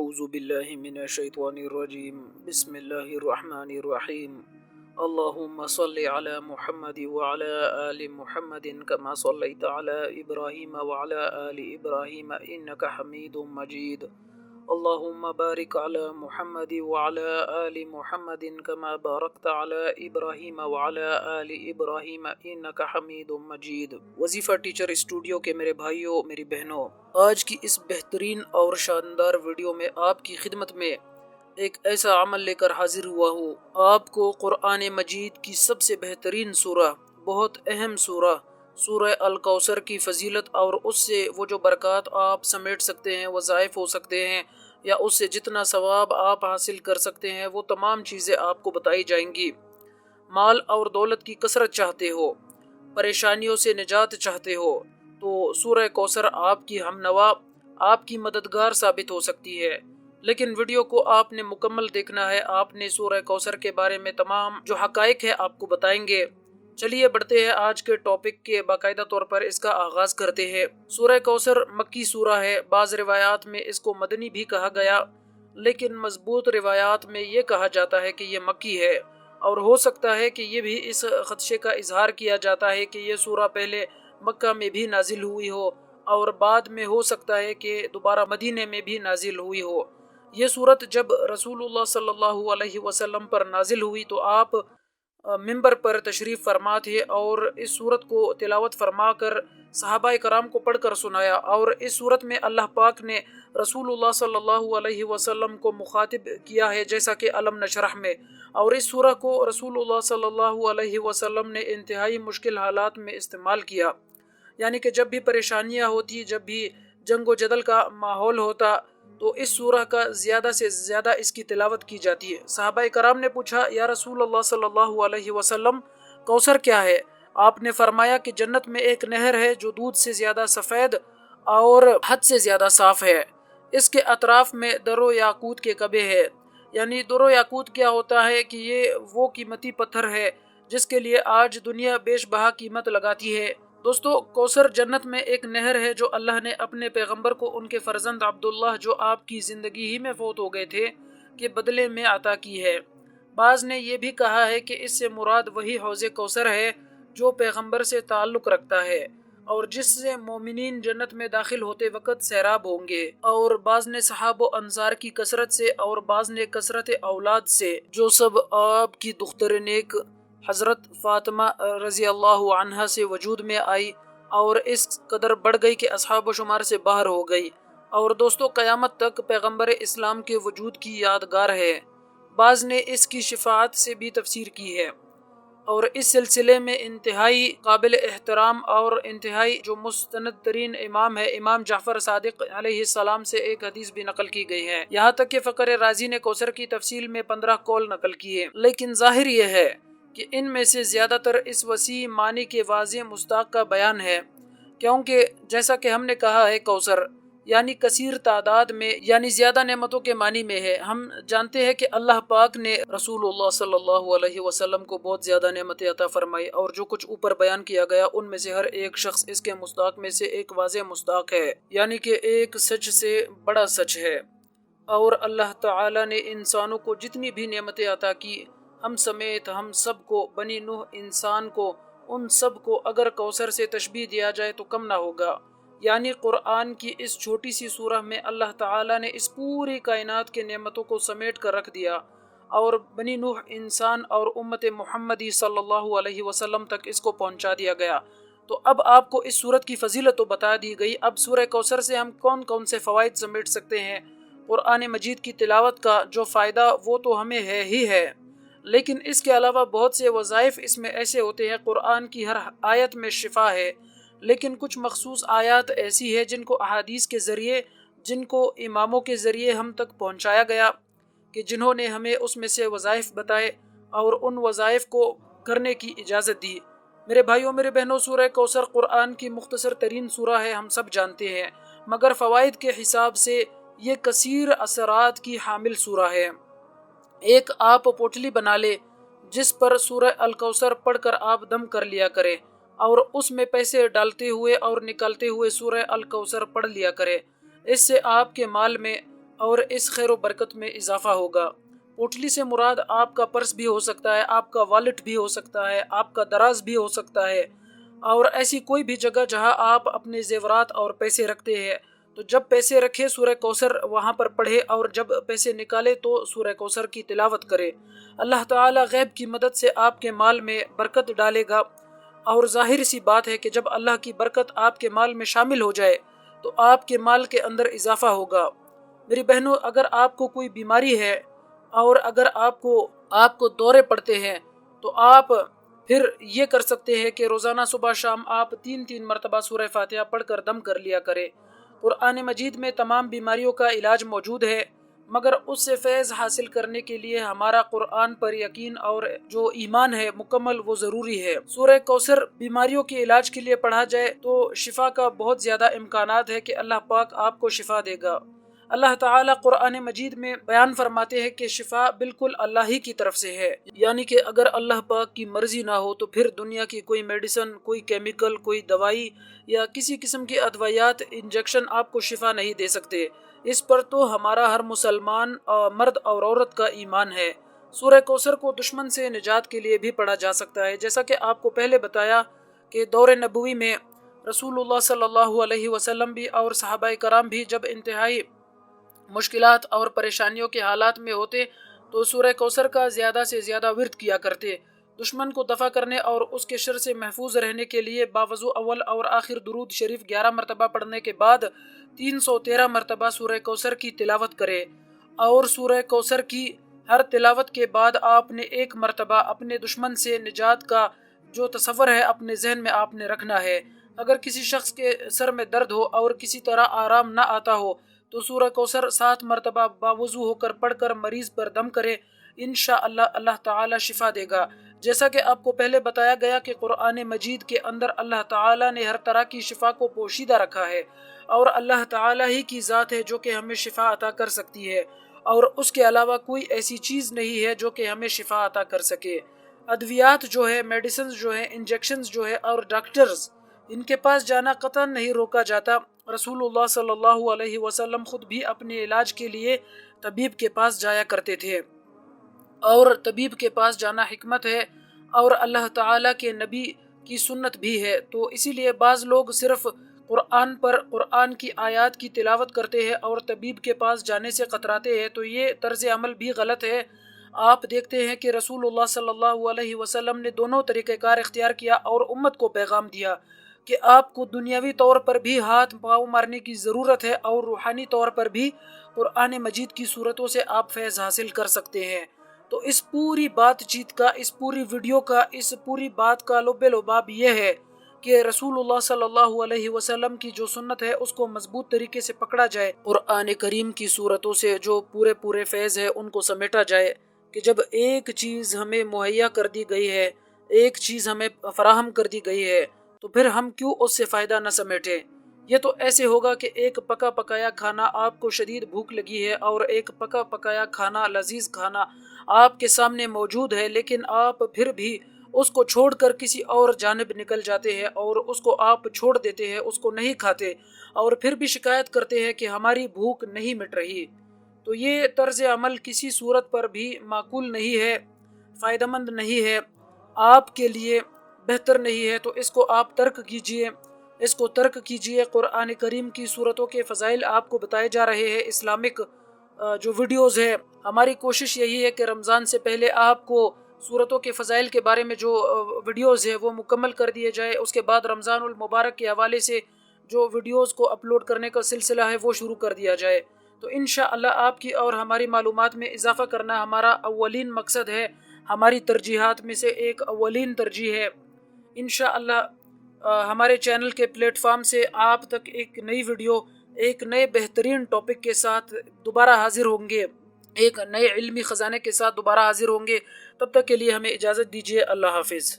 اعوذ باللہ من الشیطان الرجیم بسم اللہ الرحمن الرحیم اللہم صل علی محمد وعلی آل محمد کما صلیت علی ابراہیم وعلی آل ابراہیم انک حمید مجید اللہم بارک علی محمد وعلی آل محمد کما بارکت علی ابراہیم وعلی آل ابراہیم انک حمید مجید۔ وظیفہ ٹیچر اسٹوڈیو کے میرے بھائیوں، میری بہنوں، آج کی اس بہترین اور شاندار ویڈیو میں آپ کی خدمت میں ایک ایسا عمل لے کر حاضر ہوا ہوں۔ آپ کو قرآن مجید کی سب سے بہترین سورہ، بہت اہم سورہ، سورہ الکوثر کی فضیلت اور اس سے وہ جو برکات آپ سمیٹ سکتے ہیں، وظائف ہو سکتے ہیں، یا اس سے جتنا ثواب آپ حاصل کر سکتے ہیں، وہ تمام چیزیں آپ کو بتائی جائیں گی۔ مال اور دولت کی کثرت چاہتے ہو، پریشانیوں سے نجات چاہتے ہو، تو سورہ کوثر آپ کی ہمنوا، آپ کی مددگار ثابت ہو سکتی ہے۔ لیکن ویڈیو کو آپ نے مکمل دیکھنا ہے۔ آپ نے سورہ کوثر کے بارے میں تمام جو حقائق ہے آپ کو بتائیں گے۔ چلیے بڑھتے ہیں آج کے ٹاپک کے، باقاعدہ طور پر اس کا آغاز کرتے ہیں۔ سورہ کوثر مکی سورہ ہے۔ بعض روایات میں اس کو مدنی بھی کہا گیا، لیکن مضبوط روایات میں یہ کہا جاتا ہے کہ یہ مکی ہے، اور ہو سکتا ہے کہ یہ بھی اس خدشے کا اظہار کیا جاتا ہے کہ یہ سورہ پہلے مکہ میں بھی نازل ہوئی ہو اور بعد میں ہو سکتا ہے کہ دوبارہ مدینے میں بھی نازل ہوئی ہو۔ یہ سورت جب رسول اللہ صلی اللہ علیہ وسلم پر نازل ہوئی تو آپ منبر پر تشریف فرما تھے، اور اس سورت کو تلاوت فرما کر صحابہ کرام کو پڑھ کر سنایا۔ اور اس سورت میں اللہ پاک نے رسول اللہ صلی اللہ علیہ وسلم کو مخاطب کیا ہے، جیسا کہ علم نشرح میں۔ اور اس سورہ کو رسول اللہ صلی اللہ علیہ وسلم نے انتہائی مشکل حالات میں استعمال کیا، یعنی کہ جب بھی پریشانیاں ہوتی، جب بھی جنگ و جدل کا ماحول ہوتا، تو اس سورہ کا زیادہ سے زیادہ اس کی تلاوت کی جاتی ہے۔ صحابہ کرام نے پوچھا، یا رسول اللہ صلی اللہ علیہ وسلم، کوثر کیا ہے؟ آپ نے فرمایا کہ جنت میں ایک نہر ہے جو دودھ سے زیادہ سفید اور حد سے زیادہ صاف ہے۔ اس کے اطراف میں در و یاقوت کے کبے ہے۔ یعنی در و یاقوت کیا ہوتا ہے کہ یہ وہ قیمتی پتھر ہے جس کے لیے آج دنیا بیش بہا قیمت لگاتی ہے۔ دوستو، کوثر جنت میں ایک نہر ہے جو اللہ نے اپنے پیغمبر کو ان کے فرزند عبداللہ، جو آپ کی زندگی ہی میں فوت ہو گئے تھے، کے بدلے میں عطا کی ہے۔ بعض نے یہ بھی کہا ہے کہ اس سے مراد وہی حوض کوثر ہے جو پیغمبر سے تعلق رکھتا ہے اور جس سے مومنین جنت میں داخل ہوتے وقت سیراب ہوں گے۔ اور بعض نے صحاب و انصار کی کثرت سے، اور بعض نے کثرت اولاد سے، جو سب آپ کی دختر نیک حضرت فاطمہ رضی اللہ عنہا سے وجود میں آئی اور اس قدر بڑھ گئی کہ اصحاب و شمار سے باہر ہو گئی، اور دوستو قیامت تک پیغمبر اسلام کے وجود کی یادگار ہے۔ بعض نے اس کی شفاعت سے بھی تفسیر کی ہے، اور اس سلسلے میں انتہائی قابل احترام اور انتہائی جو مستند ترین امام ہے، امام جعفر صادق علیہ السلام سے ایک حدیث بھی نقل کی گئی ہے، یہاں تک کہ فقر رازی نے کوثر کی تفصیل میں 15 قول نقل کیے۔ لیکن ظاہر یہ ہے کہ ان میں سے زیادہ تر اس وسیع معنی کے واضح مصداق کا بیان ہے، کیونکہ جیسا کہ ہم نے کہا ہے کوثر یعنی کثیر تعداد میں، یعنی زیادہ نعمتوں کے معنی میں ہے۔ ہم جانتے ہیں کہ اللہ پاک نے رسول اللہ صلی اللہ علیہ وسلم کو بہت زیادہ نعمتیں عطا فرمائی، اور جو کچھ اوپر بیان کیا گیا ان میں سے ہر ایک شخص اس کے مصداق میں سے ایک واضح مصداق ہے، یعنی کہ ایک سچ سے بڑا سچ ہے۔ اور اللہ تعالی نے انسانوں کو جتنی بھی نعمتیں عطا کی، ہم سمیت ہم سب کو، بنی نوح انسان کو، ان سب کو اگر کوثر سے تشبیہ دیا جائے تو کم نہ ہوگا۔ یعنی قرآن کی اس چھوٹی سی سورہ میں اللہ تعالیٰ نے اس پوری کائنات کے نعمتوں کو سمیٹ کر رکھ دیا، اور بنی نوح انسان اور امت محمدی صلی اللہ علیہ وسلم تک اس کو پہنچا دیا گیا۔ تو اب آپ کو اس سورت کی فضیلت تو بتا دی گئی، اب سورہ کوثر سے ہم کون کون سے فوائد سمیٹ سکتے ہیں؟ قرآن مجید کی تلاوت کا جو فائدہ وہ تو ہمیں ہے ہی ہے، لیکن اس کے علاوہ بہت سے وظائف اس میں ایسے ہوتے ہیں۔ قرآن کی ہر آیت میں شفا ہے، لیکن کچھ مخصوص آیات ایسی ہیں جن کو احادیث کے ذریعے، جن کو اماموں کے ذریعے ہم تک پہنچایا گیا، کہ جنہوں نے ہمیں اس میں سے وظائف بتائے اور ان وظائف کو کرنے کی اجازت دی۔ میرے بھائیوں، میرے بہنوں، سورہ کوثر قرآن کی مختصر ترین سورہ ہے، ہم سب جانتے ہیں، مگر فوائد کے حساب سے یہ کثیر اثرات کی حامل سورہ ہے۔ ایک آپ پوٹلی بنا لے جس پر سورہ الکوثر پڑھ کر آپ دم کر لیا کرے، اور اس میں پیسے ڈالتے ہوئے اور نکالتے ہوئے سورہ الکوثر پڑھ لیا کرے۔ اس سے آپ کے مال میں اور اس خیر و برکت میں اضافہ ہوگا۔ پوٹلی سے مراد آپ کا پرس بھی ہو سکتا ہے، آپ کا والیٹ بھی ہو سکتا ہے، آپ کا دراز بھی ہو سکتا ہے، اور ایسی کوئی بھی جگہ جہاں آپ اپنے زیورات اور پیسے رکھتے ہیں۔ تو جب پیسے رکھے سورہ کوثر وہاں پر پڑھے، اور جب پیسے نکالے تو سورہ کوثر کی تلاوت کرے۔ اللہ تعالیٰ غیب کی مدد سے آپ کے مال میں برکت ڈالے گا، اور ظاہر سی بات ہے کہ جب اللہ کی برکت آپ کے مال میں شامل ہو جائے تو آپ کے مال کے اندر اضافہ ہوگا۔ میری بہنوں، اگر آپ کو کوئی بیماری ہے اور اگر آپ کو دورے پڑتے ہیں تو آپ پھر یہ کر سکتے ہیں کہ روزانہ صبح شام آپ 3 مرتبہ سورہ فاتحہ پڑھ کر دم کر لیا کریں۔ قرآن مجید میں تمام بیماریوں کا علاج موجود ہے، مگر اس سے فیض حاصل کرنے کے لیے ہمارا قرآن پر یقین اور جو ایمان ہے مکمل، وہ ضروری ہے۔ سورہ کوثر بیماریوں کے علاج کے لیے پڑھا جائے تو شفا کا بہت زیادہ امکانات ہے کہ اللہ پاک آپ کو شفا دے گا۔ اللہ تعالیٰ قرآن مجید میں بیان فرماتے ہیں کہ شفا بالکل اللہ ہی کی طرف سے ہے، یعنی کہ اگر اللہ پاک کی مرضی نہ ہو تو پھر دنیا کی کوئی میڈیسن، کوئی کیمیکل، کوئی دوائی یا کسی قسم کی ادویات، انجیکشن آپ کو شفا نہیں دے سکتے۔ اس پر تو ہمارا ہر مسلمان مرد اور عورت کا ایمان ہے۔ سورہ کوثر کو دشمن سے نجات کے لیے بھی پڑھا جا سکتا ہے، جیسا کہ آپ کو پہلے بتایا کہ دور نبوی میں رسول اللہ صلی اللہ علیہ وسلم بھی اور صحابہ کرام بھی جب انتہائی مشکلات اور پریشانیوں کے حالات میں ہوتے تو سورہ کوثر کا زیادہ سے زیادہ ورد کیا کرتے۔ دشمن کو دفع کرنے اور اس کے شر سے محفوظ رہنے کے لیے باوضو اول اور آخر درود شریف 11 مرتبہ پڑھنے کے بعد 313 مرتبہ سورہ کوثر کی تلاوت کرے، اور سورہ کوثر کی ہر تلاوت کے بعد آپ نے 1 مرتبہ اپنے دشمن سے نجات کا جو تصور ہے اپنے ذہن میں آپ نے رکھنا ہے۔ اگر کسی شخص کے سر میں درد ہو اور کسی طرح آرام نہ آتا ہو تو سورہ کوثر 7 مرتبہ باوضو ہو کر پڑھ کر مریض پر دم کرے، انشاءاللہ اللہ تعالی شفا دے گا۔ جیسا کہ آپ کو پہلے بتایا گیا کہ قرآن مجید کے اندر اللہ تعالی نے ہر طرح کی شفا کو پوشیدہ رکھا ہے، اور اللہ تعالی ہی کی ذات ہے جو کہ ہمیں شفا عطا کر سکتی ہے، اور اس کے علاوہ کوئی ایسی چیز نہیں ہے جو کہ ہمیں شفا عطا کر سکے۔ ادویات جو ہے، میڈیسنز جو ہے، انجیکشنز جو ہے، اور ڈاکٹرز، ان کے پاس جانا قطعاً نہیں روکا جاتا۔ رسول اللہ صلی اللہ علیہ وسلم خود بھی اپنے علاج کے لیے طبیب کے پاس جایا کرتے تھے، اور طبیب کے پاس جانا حکمت ہے اور اللہ تعالیٰ کے نبی کی سنت بھی ہے۔ تو اسی لیے بعض لوگ صرف قرآن کی آیات کی تلاوت کرتے ہیں اور طبیب کے پاس جانے سے کتراتے ہیں، تو یہ طرز عمل بھی غلط ہے۔ آپ دیکھتے ہیں کہ رسول اللہ صلی اللہ علیہ وسلم نے دونوں طریقہ کار اختیار کیا اور امت کو پیغام دیا کہ آپ کو دنیاوی طور پر بھی ہاتھ پاؤں مارنے کی ضرورت ہے، اور روحانی طور پر بھی قرآن مجید کی صورتوں سے آپ فیض حاصل کر سکتے ہیں۔ تو اس پوری بات چیت کا، اس پوری ویڈیو کا، اس پوری بات کا لب لباب یہ ہے کہ رسول اللہ صلی اللہ علیہ وسلم کی جو سنت ہے اس کو مضبوط طریقے سے پکڑا جائے، قرآن کریم کی صورتوں سے جو پورے فیض ہے ان کو سمیٹا جائے، کہ جب ایک چیز ہمیں مہیا کر دی گئی ہے، ایک چیز ہمیں فراہم کر دی گئی ہے، تو پھر ہم کیوں اس سے فائدہ نہ سمیٹیں۔ یہ تو ایسے ہوگا کہ ایک پکا پکایا کھانا، آپ کو شدید بھوک لگی ہے اور ایک پکا پکایا کھانا، لذیذ کھانا آپ کے سامنے موجود ہے، لیکن آپ پھر بھی اس کو چھوڑ کر کسی اور جانب نکل جاتے ہیں اور اس کو آپ چھوڑ دیتے ہیں، اس کو نہیں کھاتے، اور پھر بھی شکایت کرتے ہیں کہ ہماری بھوک نہیں مٹ رہی۔ تو یہ طرز عمل کسی صورت پر بھی معقول نہیں ہے، فائدہ مند نہیں ہے، آپ کے لیے بہتر نہیں ہے۔ تو اس کو آپ ترک کیجئے، قرآن کریم کی صورتوں کے فضائل آپ کو بتائے جا رہے ہیں، اسلامک جو ویڈیوز ہے۔ ہماری کوشش یہی ہے کہ رمضان سے پہلے آپ کو صورتوں کے فضائل کے بارے میں جو ویڈیوز ہے وہ مکمل کر دیے جائے، اس کے بعد رمضان المبارک کے حوالے سے جو ویڈیوز کو اپلوڈ کرنے کا سلسلہ ہے وہ شروع کر دیا جائے۔ تو انشاءاللہ آپ کی اور ہماری معلومات میں اضافہ کرنا ہمارا اولین مقصد ہے، ہماری ترجیحات میں سے ایک اولین ترجیح ہے۔ انشاءاللہ ہمارے چینل کے پلیٹ فارم سے آپ تک ایک نئی ویڈیو، ایک نئے بہترین ٹاپک کے ساتھ دوبارہ حاضر ہوں گے، ایک نئے علمی خزانے کے ساتھ دوبارہ حاضر ہوں گے۔ تب تک کے لیے ہمیں اجازت دیجیے، اللہ حافظ۔